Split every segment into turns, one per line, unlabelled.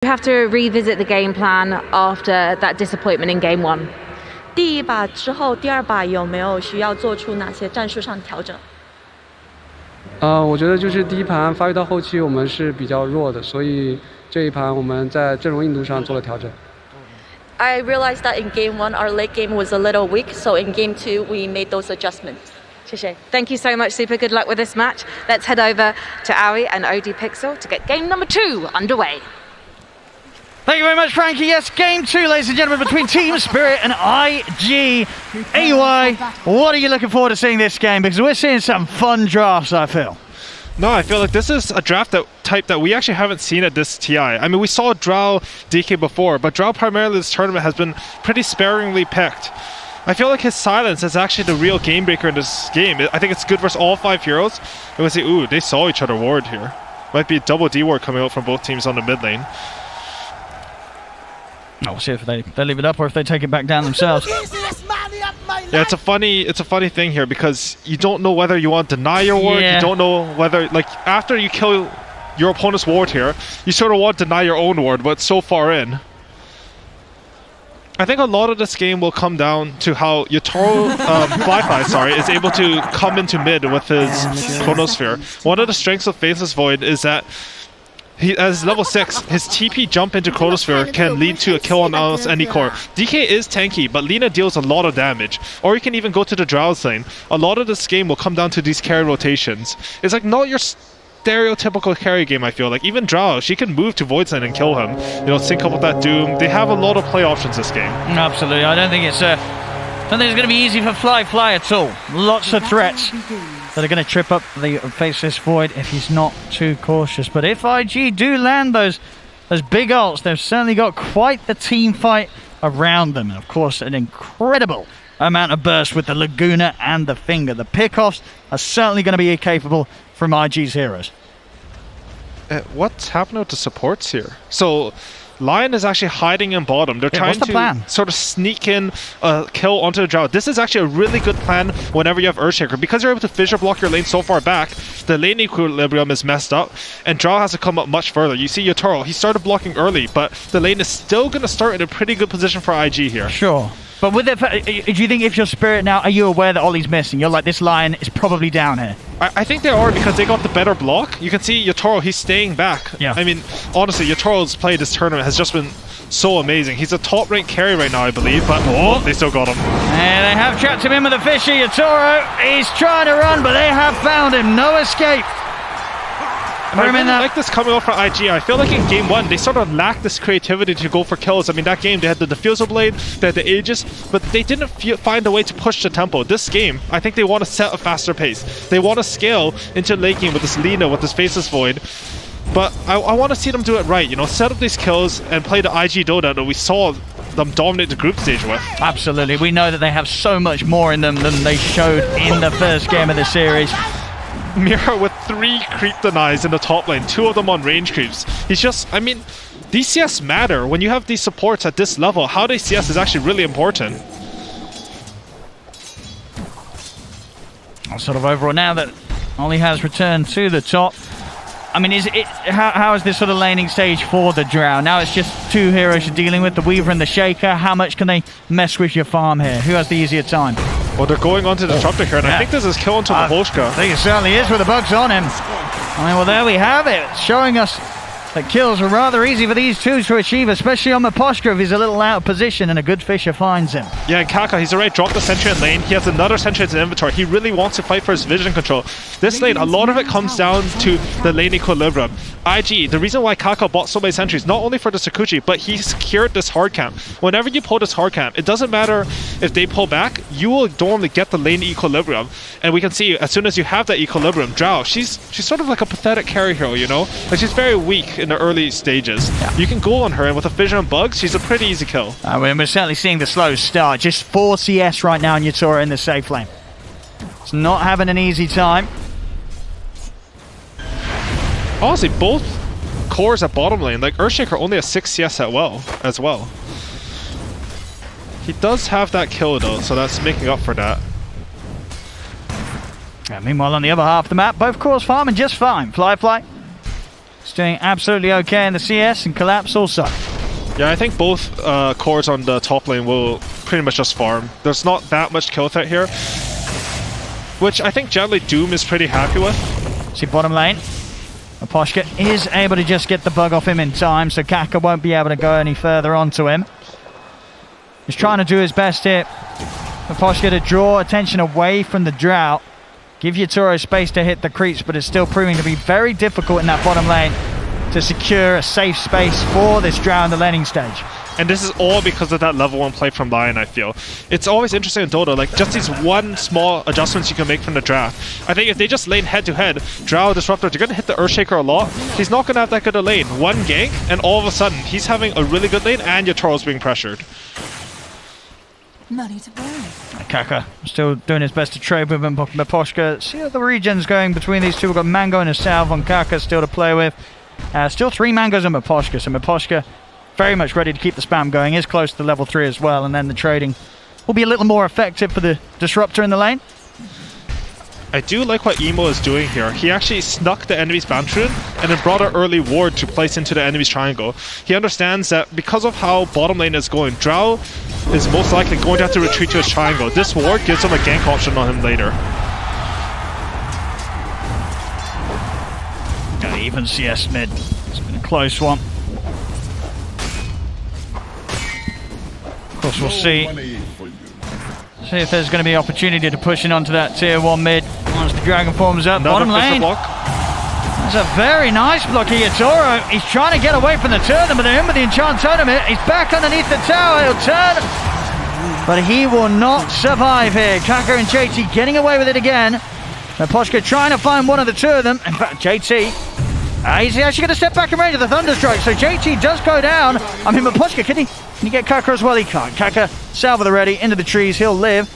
You have to revisit the game plan after that disappointment in game one.
第一把之后，第二把有没有需要做出哪些战术上的调整？
我觉得就是第一盘发育到后期我们是比较弱的，所以这一盘我们在阵容硬度上做了调整。
I realized that in game one our late game was a little weak, so in game two we made those adjustments. 谢谢。
Thank you so much, Super. Good luck with this match. Let's head over to Aoi and OD Pixel to get game number 2 underway.
Thank you very much, Frankie. Yes, game 2, ladies and gentlemen, between Team Spirit and IG. AY, what are you looking forward to seeing this game? Because we're seeing some fun drafts, I feel.
No, I feel like this is a draft type that we actually haven't seen at this TI. I mean, we saw Drow DK before, but Drow primarily this tournament has been pretty sparingly picked. I feel like his silence is actually the real game breaker in this game. I think it's good versus all 5 heroes. And we see, ooh, they saw each other ward here. Might be a double D ward coming out from both teams on the mid lane.
We'll see if they leave it up or if they take it back down themselves.
Yeah, it's a funny thing here because you don't know whether you want to deny your ward.
Yeah.
You don't know whether, like, after you kill your opponent's ward here, you sort of want to deny your own ward, but it's so far in. I think a lot of this game will come down to how Yatoro, Fly, is able to come into mid with his Chronosphere. One of the strengths of Faceless Void is that as level 6, his TP jump into Chronosphere can lead to a kill on almost any core. DK is tanky, but Lina deals a lot of damage. Or you can even go to the Drow's lane. A lot of this game will come down to these carry rotations. It's like not your stereotypical carry game, I feel like. Even Drow, she can move to Void's lane and kill him. You know, sync up with that Doom. They have a lot of play options this game.
Absolutely. I don't think it's going to be easy for Fly at all. Lots of threats that are going to trip up the Faceless Void if he's not too cautious. But if IG do land those big ults, they've certainly got quite the team fight around them. And of course, an incredible amount of burst with the Laguna and the Finger. The pickoffs are certainly going to be capable from IG's heroes.
What's happening with the supports here? So Lion is actually hiding in bottom. They're trying to sort of sneak in a kill onto the Drow. This is actually a really good plan whenever you have Earthshaker. Because you're able to fissure block your lane so far back, the lane equilibrium is messed up, and Drow has to come up much further. You see Yatoro, he started blocking early, but the lane is still going to start in a pretty good position for IG here.
Sure. But with it, do you think if you're Spirit now, are you aware that Ollie's missing? You're like, this Lion is probably down here.
I think they are because they got the better block. You can see Yatoro, he's staying back.
Yeah.
I mean, honestly, Yatoro's play this tournament has just been so amazing. He's a top-ranked carry right now, I believe, but they still got him.
And they have trapped him in with a fishy. Yatoro, he's trying to run, but they have found him. No escape.
I really like this coming off from IG. I feel like in game 1, they sort of lacked this creativity to go for kills. I mean, that game, they had the Diffusal Blade, they had the Aegis, but they didn't find a way to push the tempo. This game, I think they want to set a faster pace. They want to scale into late game with this Lina, with this Faceless Void. But I want to see them do it right, you know, set up these kills and play the IG Dota that we saw them dominate the group stage with.
Absolutely. We know that they have so much more in them than they showed in the first game of the series.
Mira with 3 creep denies in the top lane, 2 of them on range creeps. He's just, I mean, these CS matter. When you have these supports at this level, how they CS is actually really important.
Sort of overall, now that Ollie has returned to the top, I mean, how is this sort of laning stage for the Drow? Now it's just 2 heroes you're dealing with, the Weaver and the Shaker. How much can they mess with your farm here? Who has the easier time?
Well, they're going on to the Disruptor here, and I think this is kill onto Mahoshka.
I think it certainly is with the bugs on him. I mean, well, there we have it, showing us that kills are rather easy for these two to achieve, especially on the posture if he's a little out of position and a good fisher finds him.
Yeah, and Kaka, he's already dropped the sentry in lane. He has another sentry in his inventory. He really wants to fight for his vision control. This lane, a lot of it comes down to the lane equilibrium. IG, the reason why Kaka bought so many sentries, not only for the Sakuchi, but he secured this hard camp. Whenever you pull this hard camp, it doesn't matter if they pull back, you will normally get the lane equilibrium. And we can see, as soon as you have that equilibrium, Drow, she's sort of like a pathetic carry hero, you know? Like, she's very weak in the early stages. Yeah. You can go on her, and with a Vision and Bugs, she's a pretty easy kill.
We're certainly seeing the slow start. Just 4 CS right now in Yatoro in the safe lane. It's not having an easy time.
Honestly, both cores at bottom lane, like Earthshaker only has 6 CS as well. He does have that kill though, so that's making up for that.
Yeah, meanwhile, on the other half of the map, both cores farming just fine. Fly. is doing absolutely okay in the CS, and Collapse also.
Yeah, I think both cores on the top lane will pretty much just farm. There's not that much kill threat here, which I think generally Doom is pretty happy with.
See bottom lane. Miposhka is able to just get the bug off him in time, so Kaka won't be able to go any further onto him. He's trying to do his best here. Miposhka to draw attention away from the drought. Give Yatoro space to hit the creeps, but it's still proving to be very difficult in that bottom lane to secure a safe space for this drought in the laning stage.
And this is all because of that level 1 play from Lion, I feel. It's always interesting in Dota, like just these one small adjustments you can make from the draft. I think if they just lane head-to-head, Drow, Disruptor, they're going to hit the Earthshaker a lot. He's not going to have that good a lane. One gank, and all of a sudden, he's having a really good lane, and Yatoro's being pressured.
Money to burn.
Kaka still doing his best to trade with Miposhka. See how the regen's going between these two. We've got Mango and a Salve on Kaka still to play with. Still 3 Mangoes on Miposhka, so Miposhka very much ready to keep the spam going. Is close to level 3 as well, and then the trading will be a little more effective for the Disruptor in the lane.
I do like what Emo is doing here. He actually snuck the enemy's Bantrin and then brought an early ward to place into the enemy's triangle. He understands that because of how bottom lane is going, Drow is most likely going to have to retreat to his triangle. This ward gives him a gank option on him later.
Even CS mid. It's been a close one. Of course, we'll see if there's going to be opportunity to push in onto that tier 1 mid once the dragon forms up.
Another
bottom lane.
block.
That's a very nice block here. Yatoro, he's trying to get away from the turn, but him with the enchant tournament, he's back underneath the tower. He'll turn, but he will not survive here. Kaka and JT getting away with it again. Miposhka trying to find one of the two of them. In fact, JT, he's actually going to step back in range of the Thunderstrike, so JT does go down. I mean, Miposhka, can he get Kaka as well? He can't. Kaka, salve the ready, into the trees, he'll live.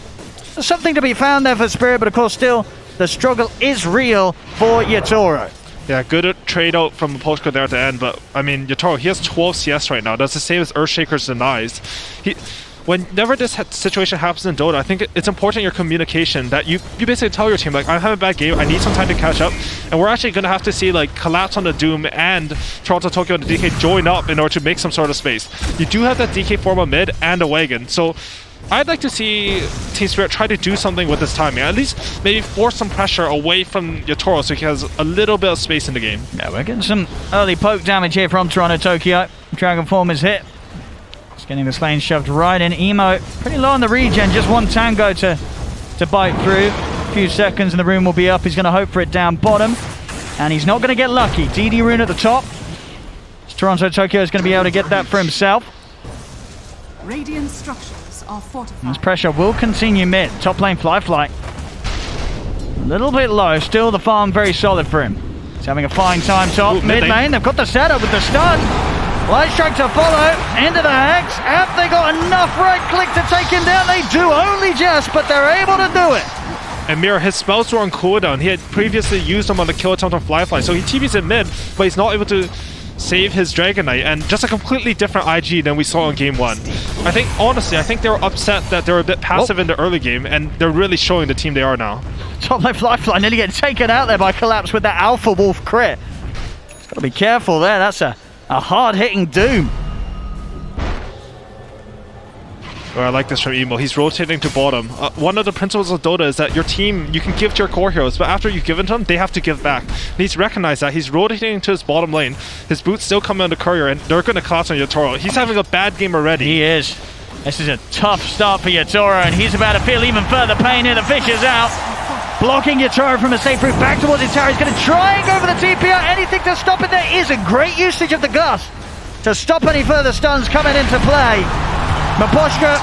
There's something to be found there for Spirit, but of course still, the struggle is real for Yatoro.
Yeah, good trade out from Miposhka there at the end, but I mean, Yatoro, he has 12 CS right now. That's the same as Earthshaker's denies. Whenever this situation happens in Dota, I think it's important in your communication that you basically tell your team, like, I'm having a bad game, I need some time to catch up, and we're actually going to have to see, like, Collapse on the Doom and Toronto Tokyo and the DK join up in order to make some sort of space. You do have that DK form a mid and a wagon, so I'd like to see Team Spirit try to do something with this timing, at least maybe force some pressure away from Yatoro so he has a little bit of space in the game.
Yeah, we're getting some early poke damage here from Toronto Tokyo. Dragon form is hit. Getting this lane shoved right in. Emo pretty low on the regen, just one tango to bite through. A few seconds and the rune will be up. He's going to hope for it down bottom, and he's not going to get lucky. DD rune at the top. Toronto Tokyo is going to be able to get that for himself.
Radiant structures are fortified.
This pressure will continue mid. Top lane Fly. A little bit low. Still the farm very solid for him. He's having a fine time top. Mid lane, they've got the setup with the stun. Light strike to follow, into the Hex. Have they got enough right click to take him down? They do, only just, but they're able to do it.
And Mirror, his spells were on cooldown. He had previously used them on the kill attempt on Fly, so he TVs in mid, but he's not able to save his Dragon Knight, and just a completely different IG than we saw in Game 1. I think they were upset that they were a bit passive in the early game, and they're really showing the team they are now.
Top lane Fly nearly getting taken out there by Collapse with that Alpha Wolf crit. He's got to be careful there, that's a hard-hitting Doom.
Oh, I like this from Emo. He's rotating to bottom. One of the principles of Dota is that your team, you can give to your core heroes, but after you've given to them, they have to give back. And he's recognized that. He's rotating to his bottom lane. His boots still come on the courier, and they're going to collapse on Yatoro. He's having a bad game already.
He is. This is a tough start for Yatoro, and he's about to feel even further pain here. The fish is out. Blocking Yatoro from a safe route back towards his tower. He's going to try and go for the TPR. Anything to stop it. There is a great usage of the Gust to stop any further stuns coming into play. Miposhka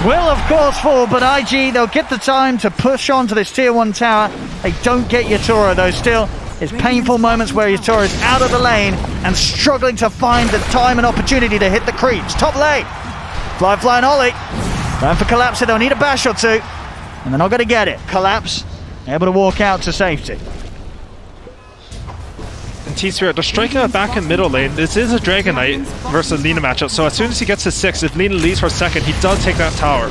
will of course fall, but IG, they'll get the time to push on to this tier 1 tower. They don't get Yatoro though. Still, it's painful moments where Yatoro is out of the lane and struggling to find the time and opportunity to hit the creeps. Top lane, Fly and Ollie. Going for Collapse, they'll need a bash or two, and they're not going to get it. Collapse able to walk out to safety.
and T-Spirit, they're striking out back in middle lane. This is a Dragon Knight versus Lina matchup, so as soon as he gets to 6, if Lina leads for a second, he does take that tower.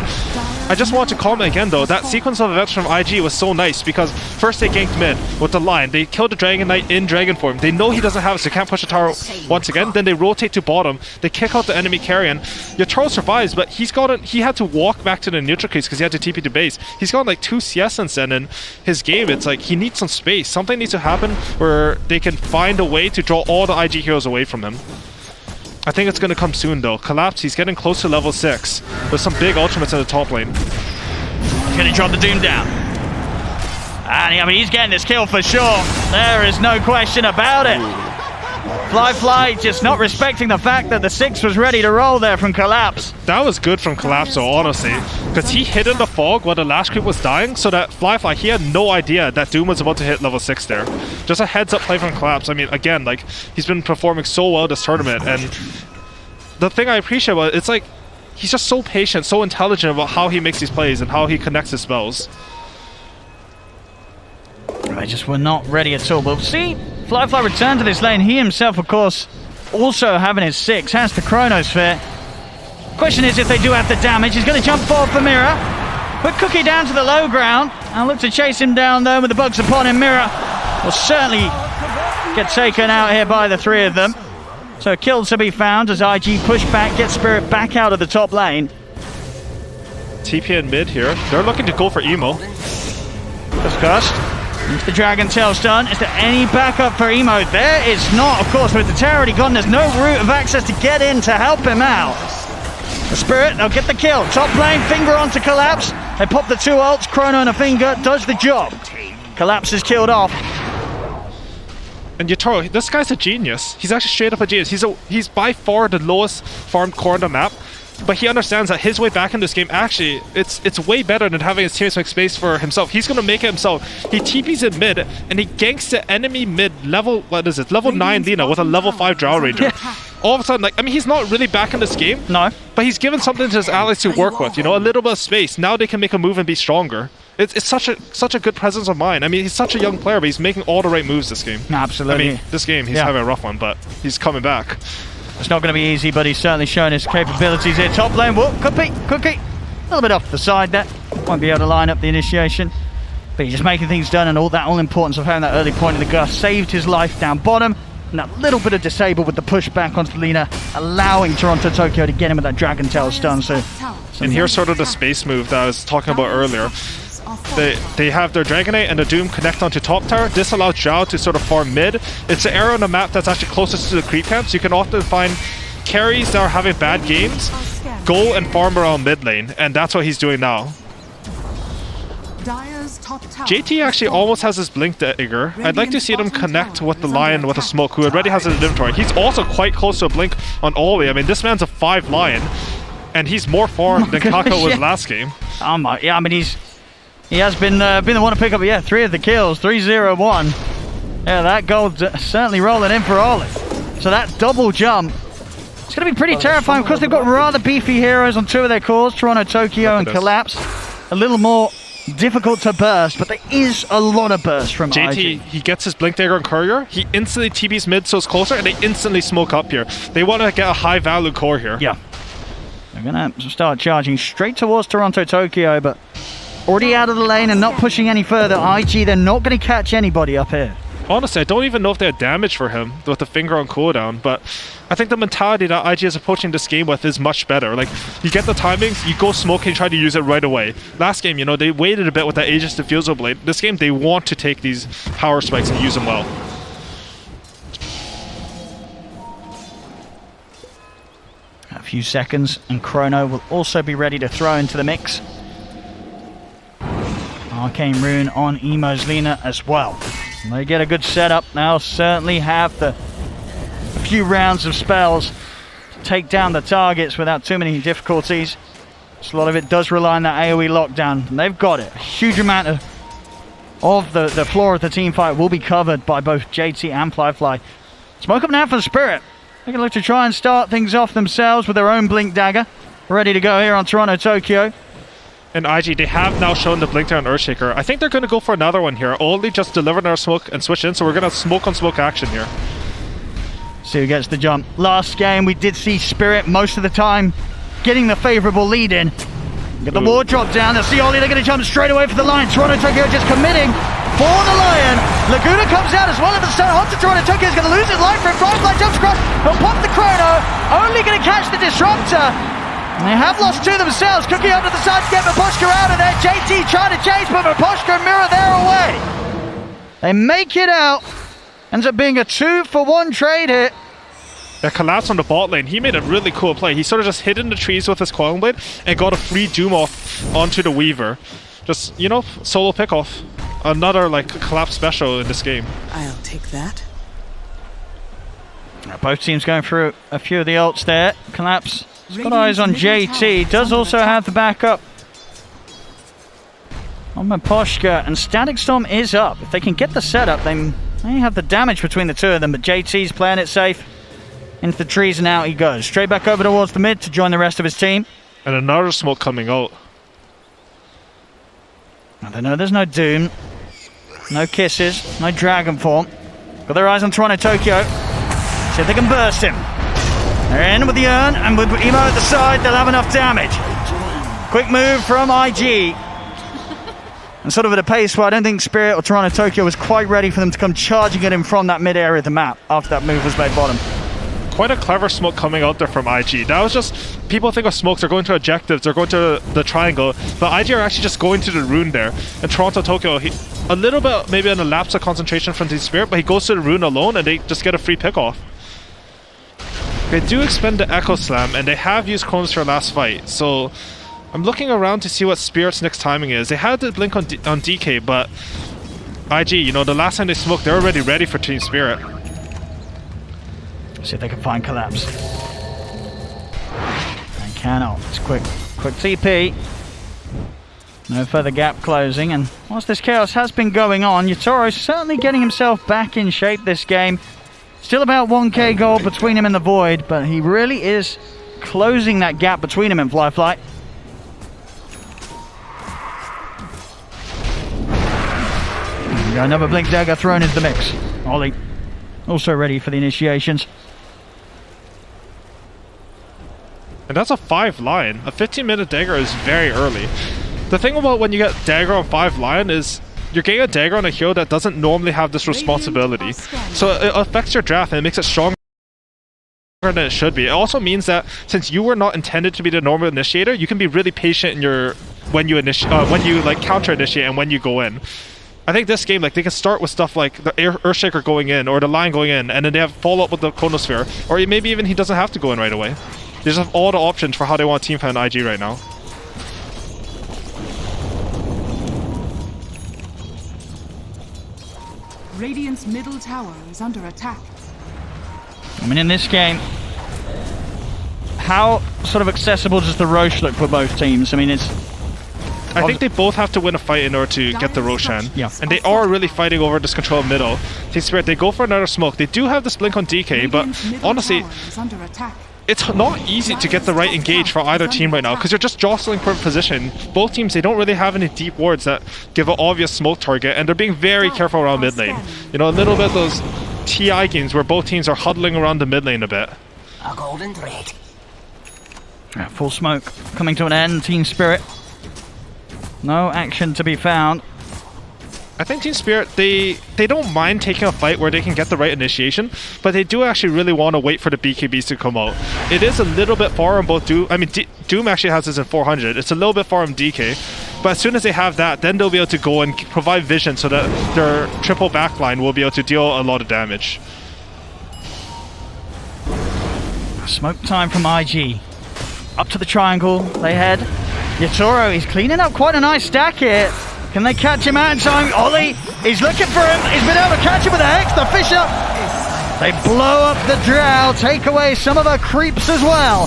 I just want to comment again though, that sequence of events from IG was so nice because first they ganked mid with the line, they killed the Dragon Knight in dragon form, they know he doesn't have it so they can't push the tower once again, then they rotate to bottom, they kick out the enemy carrion. Yatoro survives, but he had to walk back to the neutral case because he had to TP to base. He's got like 2 CS since then in his game. It's like he needs some space, something needs to happen where they can find a way to draw all the IG heroes away from him. I think it's going to come soon though. Collapse, he's getting close to level 6 with some big ultimates in the top lane.
He's going to drop the Doom down. And I mean, he's getting this kill for sure. There is no question about it. Fly just not respecting the fact that the 6 was ready to roll there from Collapse.
That was good from Collapse though, honestly. Because he hid in the fog while the last creep was dying, so that Fly, he had no idea that Doom was about to hit level 6 there. Just a heads up play from Collapse. I mean, again, like, he's been performing so well this tournament, and the thing I appreciate about it, it's like, he's just so patient, so intelligent about how he makes these plays and how he connects his spells.
Right, just were not ready at all. But see, Fly returned to this lane. He himself, of course, also having his 6, has the Chronosphere. Question is if they do have the damage. He's going to jump forward for Mira. Put Cookie down to the low ground and look to chase him down though with the bugs upon him. Mira will certainly get taken out here by the 3 of them. So kills to be found as IG push back, get Spirit back out of the top lane.
TP in mid here. They're looking to go for Emo.
Discussed. Into the Dragon Tail stun. Is there any backup for Emo? There is not, of course, with the tower already gone. There's no route of access to get in to help him out. The Spirit, they'll get the kill. Top lane, finger onto Collapse. They pop the 2 ults. Chrono and a finger does the job. Collapse is killed off.
And Yatoro, this guy's a genius. He's actually straight up a genius. He's by far the lowest farmed core on the map. But he understands that his way back in this game, actually, it's way better than having his teammates make space for himself. He's going to make it himself. He TPs in mid, and he ganks the enemy mid level, what is it, level 9 Lina with a level 5 Drow Ranger. All of a sudden, like, I mean, he's not really back in this game.
No.
But he's given something to his allies to work with, you know, a little bit of space. Now they can make a move and be stronger. It's such a good presence of mind. I mean, he's such a young player, but he's making all the right moves this game.
Absolutely.
I mean, this game, he's having a rough one, but he's coming back.
It's not going to be easy, but he's certainly shown his capabilities here. Top lane, whoop, Cookie. A little bit off the side there. Won't be able to line up the initiation. But he's just making things done, and all that importance of having that early point of the gust saved his life down bottom. And that little bit of disable with the push back onto Lina, allowing Toronto Tokyo to get him with that Dragon Tail stun. So,
and here's sort of the space move that I was talking about earlier. They have their Dragonite and the Doom connect onto top tower. This allows Zhao to sort of farm mid. It's the area on the map that's actually closest to the creep camps. You can often find carries that are having bad games go and farm around mid lane, and that's what he's doing now. JT actually almost has his Blink Dagger. I'd like to see them connect with the Lion with a smoke, who already has his inventory. He's also quite close to a Blink on Oli. I mean, this man's a 5 Lion, and he's more farmed than Kako was last game.
Yeah, I mean, he has been the one to pick up, 3 of the kills, 3-0-1. Yeah, that gold certainly rolling in for Oli. So that double jump, it's going to be pretty terrifying because they've got rather beefy heroes on 2 of their cores, Toronto Tokyo and Collapse. A little more difficult to burst, but there is a lot of burst from
JT.
IG.
He gets his Blink Dagger on Courier, he instantly TBs mid so it's closer, and they instantly smoke up here. They want to get a high value core here.
Yeah. They're going to start charging straight towards Toronto Tokyo, but already out of the lane and not pushing any further. IG, they're not going to catch anybody up here.
Honestly, I don't even know if they had damage for him with the finger on cooldown, but I think the mentality that IG is approaching this game with is much better. Like, you get the timings, you go smoke and try to use it right away. Last game, you know, they waited a bit with that Aegis Diffusal Blade. This game, they want to take these power spikes and use them well.
A few seconds, and Chrono will also be ready to throw into the mix. Arcane Rune on Emo's Lina as well. And they get a good setup. They'll certainly have a few rounds of spells to take down the targets without too many difficulties. So a lot of it does rely on that AoE lockdown, and they've got it. A huge amount of the floor of the team fight will be covered by both JT and Fly. Smoke up now for the Spirit. They're going to look to try and start things off themselves with their own Blink Dagger. Ready to go here on Toronto Tokyo.
And IG, they have now shown the Blink Dagger on Earthshaker. I think they're going to go for another one here. Only just deliver their smoke and switch in, so we're going to smoke on smoke action here.
See who gets the jump. Last game, we did see Spirit most of the time getting the favourable lead in. Get the ward drop down. They'll see Ollie. They're going to jump straight away for the line. Toronto Tokyo just committing for the Lion. Laguna comes out as well at the start. Onto Toronto Tokyo is going to lose his life for him. Firefly jumps across. He'll pop the chrono. Only going to catch the disruptor. And they have lost two themselves. Cookie up to the side to get Maposhka out of there. JT trying to chase, but Maposhka and Mirror there away. They make it out. Ends up being a 2-for-1 trade hit.
That collapse on the bot lane, he made a really cool play. He sort of just hid in the trees with his Coiling Blade and got a free Doom off onto the Weaver. Just, you know, solo pick off. Another, like, collapse special in this game.
I'll take that.
Now, both teams going through a few of the ults there. Collapse has got eyes on JT. Does also have the backup on Maposhka. And Static Storm is up. If they can get the setup, they may have the damage between the two of them. But JT's playing it safe. Into the trees and out he goes. Straight back over towards the mid to join the rest of his team.
And another smoke coming out.
I don't know, there's no Doom. No kisses. No Dragon Form. Got their eyes on Toronto Tokyo. See if they can burst him. They're in with the urn, and with Emo at the side, they'll have enough damage. Quick move from IG. And sort of at a pace where I don't think Spirit or Toronto Tokyo was quite ready for them to come charging at him from that mid area of the map after that move was made bottom.
Quite a clever smoke coming out there from IG. That was just, people think of smokes, they're going to objectives, they're going to the triangle, but IG are actually just going to the rune there. And Toronto Tokyo, a little bit maybe on a lapse of concentration from Team Spirit, but he goes to the rune alone and they just get a free pick off. They do expend the Echo Slam and they have used Chronosphere last fight, so I'm looking around to see what Spirit's next timing is. They had the blink on DK, but IG, you know, the last time they smoked, they're already ready for Team Spirit.
See if they can find Collapse. And cannot. It's quick TP. No further gap closing, and whilst this chaos has been going on, Yatoro's certainly getting himself back in shape this game. Still about 1k gold between him and the Void, but he really is closing that gap between him and Fly. Another Blink Dagger thrown into the mix. Ollie also ready for the initiations.
And that's a 5 Lion. A 15-minute dagger is very early. The thing about when you get dagger on 5 Lion is you're getting a dagger on a hero that doesn't normally have this responsibility. So it affects your draft and it makes it stronger than it should be. It also means that since you were not intended to be the normal initiator, you can be really patient in your when you like counter initiate and when you go in. I think this game, like, they can start with stuff like the Earthshaker going in or the Lion going in, and then they have follow up with the Chronosphere, or maybe even he doesn't have to go in right away. They just have all the options for how they want to teamfight on IG right now.
Radiant's middle tower is under attack.
I mean, in this game, how sort of accessible does the Roche look for both teams? I mean,
I think they both have to win a fight in order to get the Roshan.
Yeah.
And they are really fighting over this control middle. Team Spirit, they go for another smoke. They do have this blink on DK, but honestly, it's not easy to get the right engage for either team right now because you're just jostling for position. Both teams, they don't really have any deep wards that give an obvious smoke target, and they're being very careful around mid lane. You know, a little bit of those TI games where both teams are huddling around the mid lane a bit.
A golden thread.
Yeah, full smoke coming to an end. Team Spirit, no action to be found.
I think Team Spirit, they don't mind taking a fight where they can get the right initiation, but they do actually really want to wait for the BKBs to come out. It is a little bit far on both Doom. I mean, Doom actually has this in 400. It's a little bit far on DK, but as soon as they have that, then they'll be able to go and provide vision so that their triple backline will be able to deal a lot of damage.
Smoke time from IG. Up to the triangle, they head. Yatoro, he's cleaning up quite a nice stack here. Can they catch him out in time? Ollie, he's looking for him. He's been able to catch him with a Hex, the Fisher. They blow up the Drow, take away some of the creeps as well.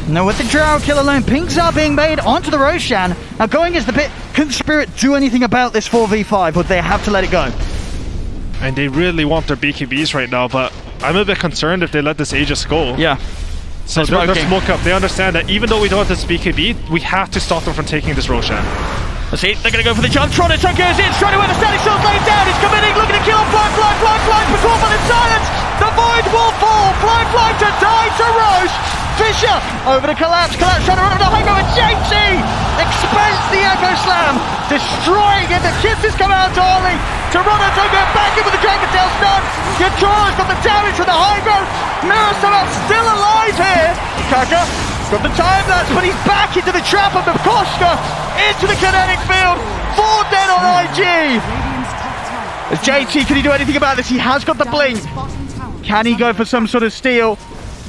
Now with the Drow kill alone, pinks are being made onto the Roshan. Now going as the pit, can Spirit do anything about this 4v5, or do they have to let it go?
And they really want their BKBs right now, but I'm a bit concerned if they let this Aegis go.
Yeah.
So they're smoke up. They understand that even though we don't have this BKB, we have to stop them from taking this Roshan.
Let's see, they're going to go for the jump. Toronto Tokyo is in, straight away the Static Shield's laid down. He's committing, looking to kill. Fly, performance in silence. The Void will fall. Fly to die to Roche. Fisher over to Collapse. Collapse trying to run over the high ground. JT expends the Echo Slam, destroying it. The kisses come out to Ollie. Toronto go back in with the Dragon Tail stun. Yatoro's got the damage from the high ground. Mirror somehow still alive here. Kaka got the time lapse, but he's back into the trap of Mikoshka. Into the kinetic field. 4 dead on IG. As JT, can he do anything about this? He has got the blink. Can he go for some sort of steal?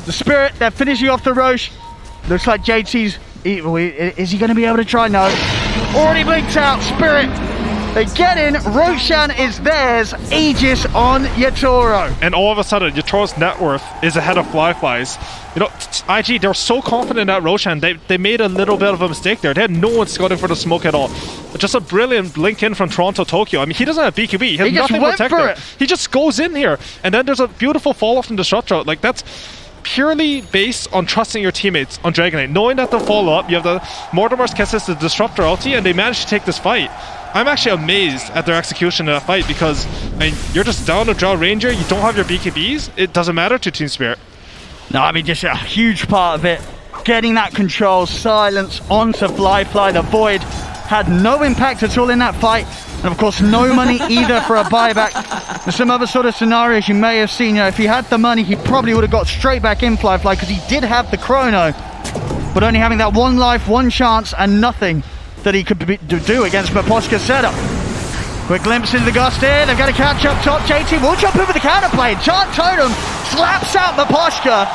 The Spirit, they're finishing off the Roche. Looks like JT's... Is he going to be able to try? No. Already blinked out. Spirit, they get in. Roshan is theirs. Aegis on Yatoro.
And all of a sudden, Yatoro's net worth is ahead of Flyfly's. You know, IG, they're so confident at Roshan, they made a little bit of a mistake there. They had no one scouting for the smoke at all. Just a brilliant link in from Toronto Tokyo. I mean, he doesn't have BKB. He has nothing to protect it. He just goes in here. And then there's a beautiful fall off from Disruptor. Like, that's purely based on trusting your teammates on Dragon Knight, knowing that they'll follow up. You have the Mortimer's Kisses, the Disruptor ulti, and they managed to take this fight. I'm actually amazed at their execution of that fight because, I mean, you're just down to draw Ranger, you don't have your BKBs, it doesn't matter to Team Spirit.
No, I mean, just a huge part of it. Getting that control, silence onto Flyfly. The Void had no impact at all in that fight. And of course, no money either for a buyback. There's some other sort of scenarios you may have seen. You know, if he had the money, he probably would have got straight back in Flyfly because he did have the chrono. But only having that one life, one chance, and nothing that he could do against Maposhka's setup. Quick glimpse into the gust here. They've got to catch up top. JT will jump in with the counterplay. Chant Totem slaps out Maposhka.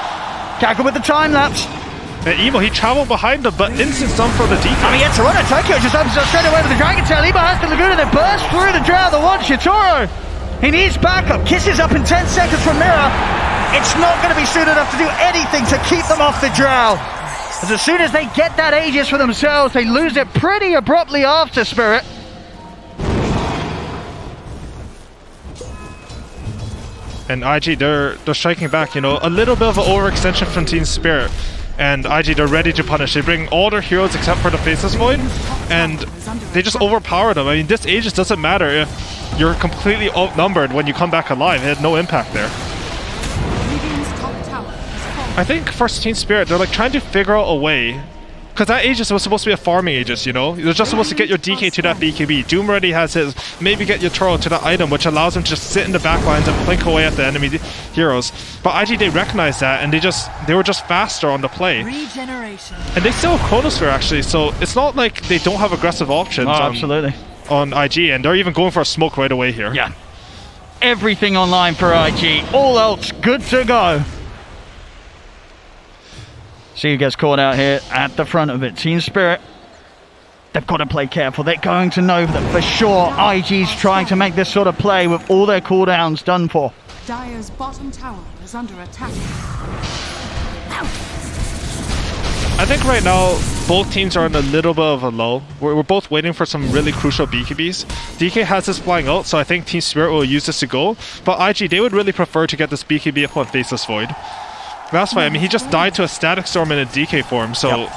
Kaka with the time lapse.
And Emo, he traveled behind them, but instant stun for the DK.
I mean, yeah, Toronto Tokyo just opens up straight away with the Dragon Tail. Emo has the Laguna, they burst through the drow. The one, Shitoro. He needs backup. Kisses up in 10 seconds from Mirror. It's not going to be soon enough to do anything to keep them off the drow. As soon as they get that Aegis for themselves, they lose it pretty abruptly after Spirit.
And IG, they're striking back, you know, a little bit of an overextension from Team Spirit. And IG, they're ready to punish. They bring all their heroes except for the Faceless Void, and they just overpower them. I mean, this Aegis doesn't matter if you're completely outnumbered when you come back alive. It had no impact there. I think for Team Spirit, they're like trying to figure out a way, because that Aegis was supposed to be a farming Aegis, you know? You're just supposed to get your DK to that BKB. Doom already has his. Maybe get your Toro to that item, which allows him to just sit in the back lines and blink away at the enemy heroes. But IG, they recognized that, and they were just faster on the play.
Regeneration.
And they still have Chronosphere, actually, so it's not like they don't have aggressive options
Absolutely.
on IG, and they're even going for a smoke right away here.
Yeah. Everything online for IG. All else good to go. See who gets caught out here at the front of it. Team Spirit, they've got to play careful. They're going to know that for sure IG's trying to make this sort of play with all their cooldowns done for.
Dire's bottom tower is under attack.
I think right now, both teams are in a little bit of a lull. We're both waiting for some really crucial BKBs. DK has this flying out, so I think Team Spirit will use this to go. But IG, they would really prefer to get this BKB up on Faceless Void. That's fine. I mean, he just died to a Static Storm in a DK form, so... Yep.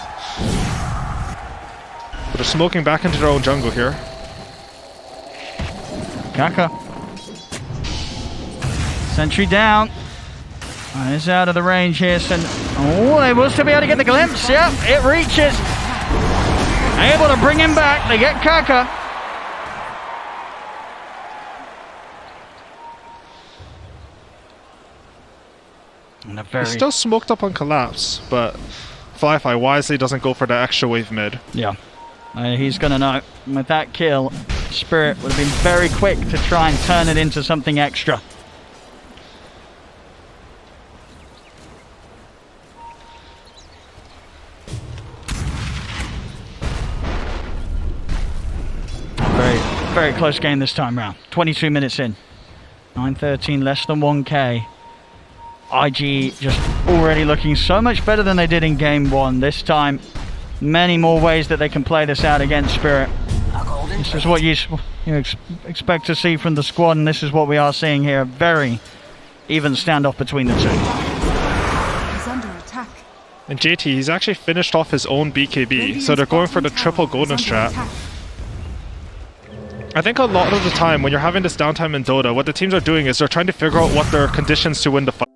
But they're smoking back into their own jungle here.
Kaka. Sentry down. It's out of the range here. Oh, they will still be able to get the glimpse. Yep, it reaches. Able to bring him back. They get Kaka.
He's still smoked up on Collapse, but Flyfly wisely doesn't go for the extra wave mid.
Yeah. He's going to know. With that kill, Spirit would have been very quick to try and turn it into something extra. Very close game this time round. 22 minutes in. 9:13, less than 1k. IG just already looking so much better than they did in game one. This time, many more ways that they can play this out against Spirit. This is what you expect to see from the squad, and this is what we are seeing here. A very even standoff between the two.
He's under attack.
And JT, he's actually finished off his own BKB, so they're going for the triple golden strat. I think a lot of the time when you're having this downtime in Dota, what the teams are doing is they're trying to figure out what their conditions to win the fight.